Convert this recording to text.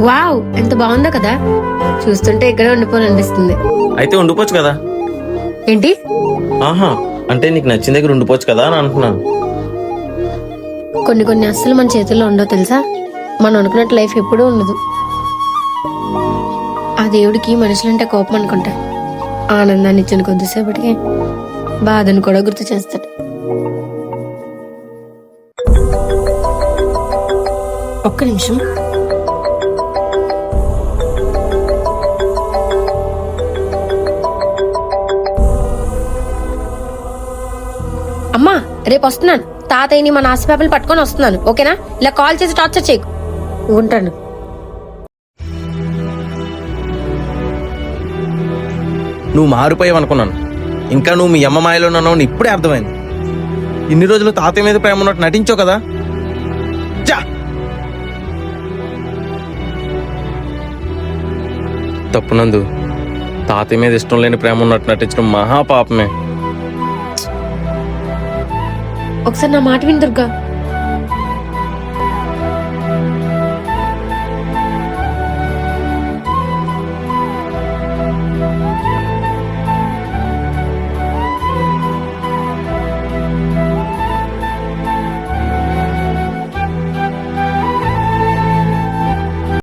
Wow, ఎంత బాగుందో కదా. చూస్తుంటే ఇక్కడే ఉండిపోవాలనిపిస్తుంది. అయితే ఉండిపోవచ్చు కదా. ఏంటి? ఆహా, అంటే నీకు నచ్చిన దగ్గర ఉండిపోవచ్చు కదా అని అంటున్నాను. కొన్ని కొన్ని అస్సలు మన చేతుల్లో ఉండవు తెలుసా. మనం అనుకున్నట్టు లైఫ్ ఎప్పుడూ ఉండదు. ఆ దేవుడికి మనుషులంటే కోపం అనుకుంటా. ఆనందాన్ని ఇచ్చిన కొద్దిసేపటికి బాధను కూడా గుర్తు చేస్తాడు. ఒక్క నిమిషం. అమ్మా, రేపు వస్తున్నాను. తాతయ్యని మన ఆస్తి పేపర్లు పట్టుకొని వస్తున్నాను, ఓకేనా? ఇలా కాల్ చేసి టార్చర్ చేయకు. ఉంటాను. నువ్వు మారిపోయావు అనుకున్నాను. ఇంకా నువ్వు మీ అమ్మ మాయలో ఉన్నావు ఇప్పుడే అర్థమైంది. ఇన్ని రోజులు తాతయ్య మీద ప్రేమ ఉన్నట్టు నటించావు కదా. చా, తప్పునందు. తాతయ్య మీద ఇష్టం లేని ప్రేమ ఉన్నట్టు నటించడం మహాపాపమే. ఒకసారి నా మాట విని దుర్గా.